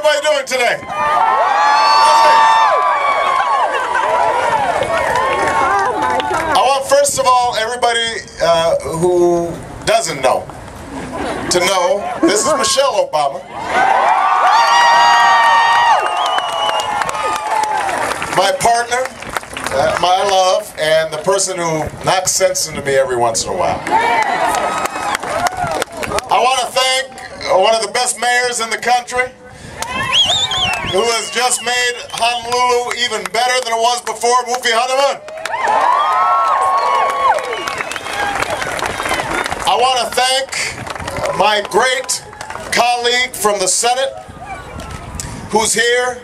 everybody doing today? I want, first of all, everybody who doesn't know, to know this is Michelle Obama. My partner, my love, and the person who knocks sense into me every once in a while. I want to thank one of the best mayors in the country, who has just made Honolulu even better than it was before, Mufi Hanuman. I want to thank my great colleague from the Senate, who's here,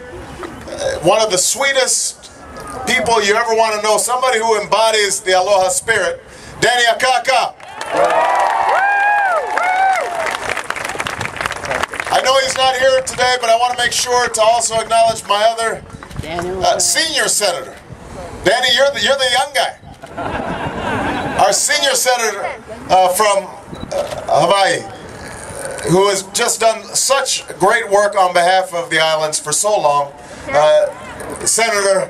one of the sweetest people you ever want to know, somebody who embodies the Aloha spirit, Danny Akaka. I know he's not here today, but I want to make sure to also acknowledge my other senior senator. Danny, you're the young guy. Our senior senator from Hawaii, who has just done such great work on behalf of the islands for so long, Senator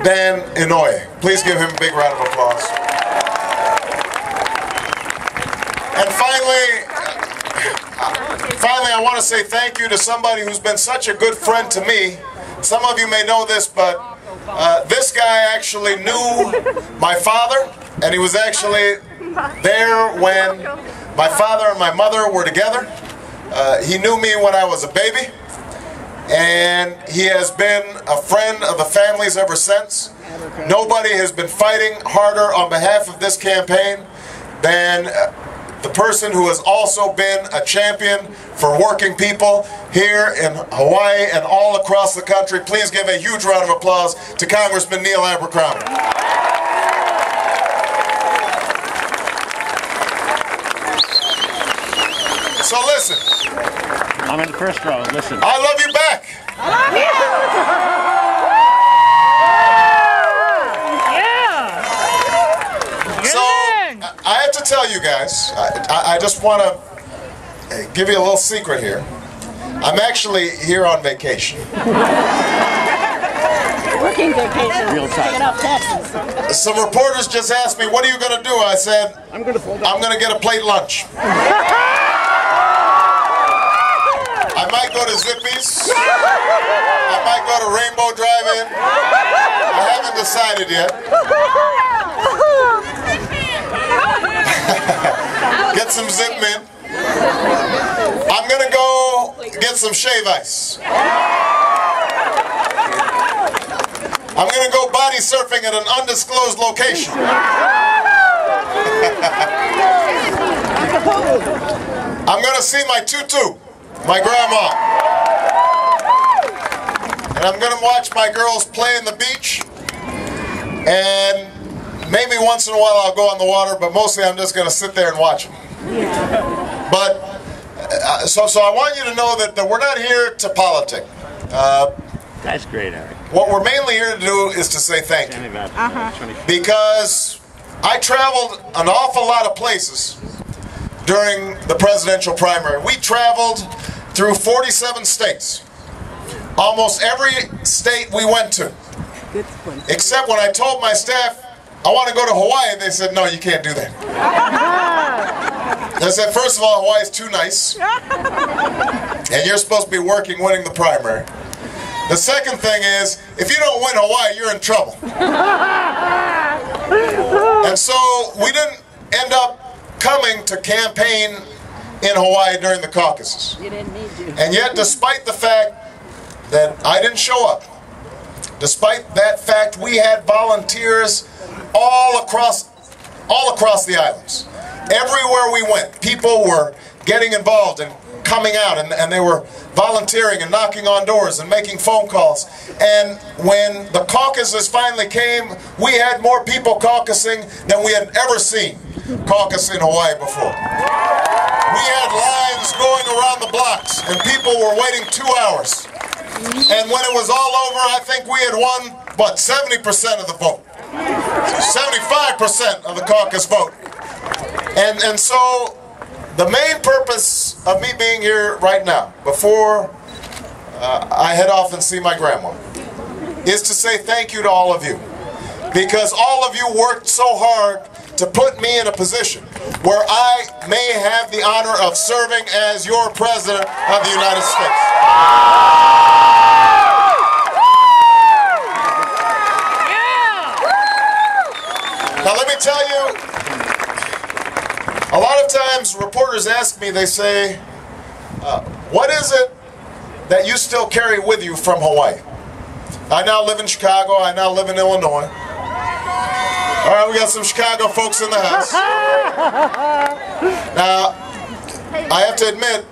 Dan Inouye. Please give him a big round of applause. And finally, I want to say thank you to somebody who's been such a good friend to me. Some of you may know this, but this guy actually knew my father, and he was actually there when my father and my mother were together. He knew me when I was a baby, and he has been a friend of the families ever since. Nobody has been fighting harder on behalf of this campaign than the person who has also been a champion for working people here in Hawaii and all across the country. Please give a huge round of applause to Congressman Neil Abercrombie. So listen. I'm in the first row. Listen. I love you back. I love you. So I have to tell you guys, I just want to give you a little secret here. I'm actually here on vacation. Working vacation. Real time. Taking off taxes. Some reporters just asked me, what are you going to do? I said, I'm going to get a plate lunch. I might go to Zippy's. I might go to Rainbow Drive-In. I haven't decided yet. Get some Zip Mint. I'm going to go get some shave ice. I'm going to go body surfing at an undisclosed location. I'm going to see my tutu, my grandma. And I'm going to watch my girls play in the beach. And maybe once in a while I'll go on the water, but mostly I'm just going to sit there and watch them. But, so I want you to know that we're not here to politic. That's great, Eric. What we're mainly here to do is to say thank you. Because I traveled an awful lot of places during the presidential primary. We traveled through 47 states. Almost every state we went to. Except when I told my staff, I want to go to Hawaii, they said, no, you can't do that. I said, first of all, Hawaii's too nice. And you're supposed to be working, winning the primary. The second thing is, if you don't win Hawaii, you're in trouble. And so we didn't end up coming to campaign in Hawaii during the caucuses. You didn't need to. And yet, despite the fact that I didn't show up, despite that fact, we had volunteers all across the islands. Everywhere we went, people were getting involved and coming out, and they were volunteering and knocking on doors and making phone calls. And when the caucuses finally came, we had more people caucusing than we had ever seen caucus in Hawaii before. We had lines going around the blocks, and people were waiting 2 hours. And when it was all over, I think we had won, what, 70% of the vote. 75% of the caucus vote. And so the main purpose of me being here right now, before I head off and see my grandma, is to say thank you to all of you. Because all of you worked so hard to put me in a position where I may have the honor of serving as your President of the United States. Now let me tell you, a lot of times reporters ask me, they say, what is it that you still carry with you from Hawaii? I now live in Chicago, I now live in Illinois. All right, we got some Chicago folks in the house. Now, I have to admit,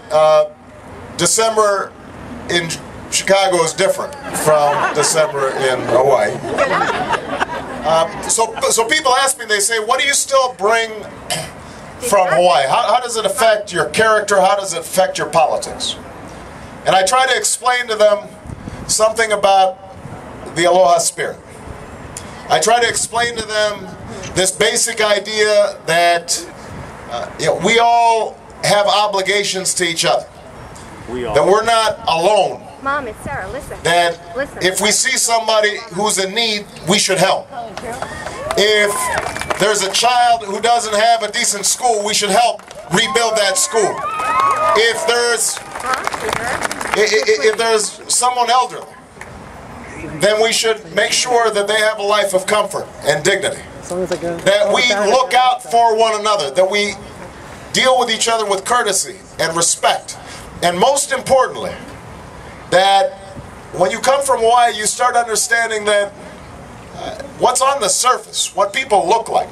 December in Chicago is different from December in Hawaii. So people ask me, they say, what do you still bring from Hawaii? How does it affect your character? How does it affect your politics? And I try to explain to them something about the aloha spirit. I try to explain to them this basic idea that we all have obligations to each other. That we're not alone. Mom, it's Sarah. Listen. That if we see somebody who's in need, we should help. If there's a child who doesn't have a decent school, we should help rebuild that school. If there's someone elderly, then we should make sure that they have a life of comfort and dignity. That we look out for one another, that we deal with each other with courtesy and respect. And most importantly, that when you come from Hawaii, you start understanding that what's on the surface, what people look like,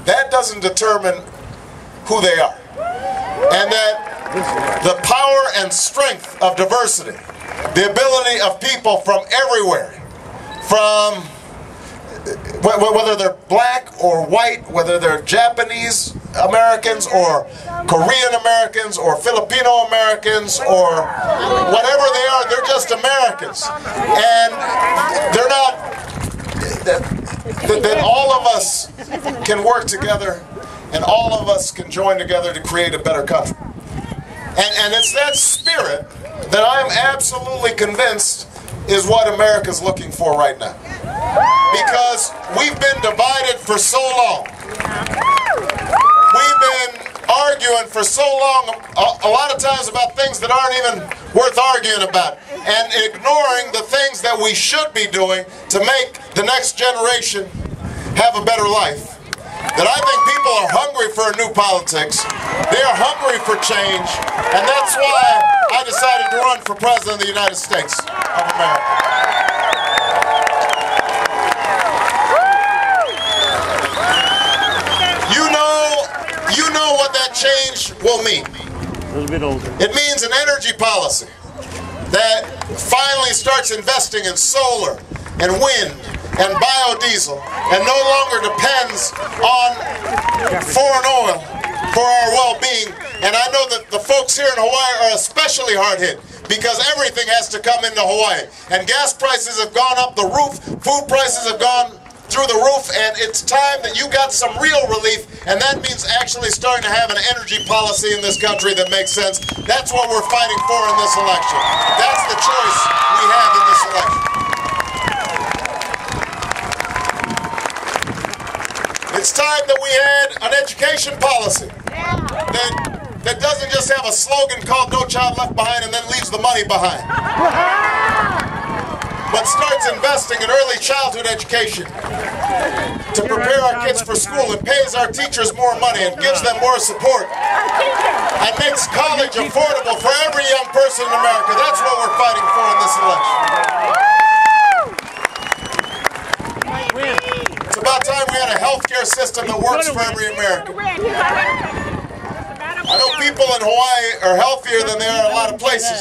that doesn't determine who they are. And that the power and strength of diversity, the ability of people from everywhere, from whether they're black or white, whether they're Japanese Americans or Korean Americans or Filipino Americans or whatever they are, they're just Americans. And they're not, that all of us can work together and all of us can join together to create a better country. And it's that spirit that I'm absolutely convinced is what America's looking for right now. Because we've been divided for so long. We've been arguing for so long, a lot of times about things that aren't even worth arguing about, and ignoring the things that we should be doing to make the next generation have a better life. That I think people are hungry for a new politics. They are hungry for change, and that's why I decided to run for President of the United States of America. You know what that change will mean. A little bit older. It means an energy policy that finally starts investing in solar and wind and biodiesel and no longer depends on foreign oil for our well-being. And I know that the folks here in Hawaii are especially hard hit because everything has to come into Hawaii. And gas prices have gone up the roof, food prices have gone through the roof, and it's time that you got some real relief, and that means actually starting to have an energy policy in this country that makes sense. That's what we're fighting for in this election. That's the choice we have in this election. It's time that we had an education policy that doesn't just have a slogan called "No Child Left Behind" and then leaves the money behind. But starts investing in early childhood education to prepare our kids for school and pays our teachers more money and gives them more support and makes college affordable for every young person in America. That's what we're fighting for in this election. It's about time we had a healthcare system that works for every American. I know people in Hawaii are healthier than they are in a lot of places.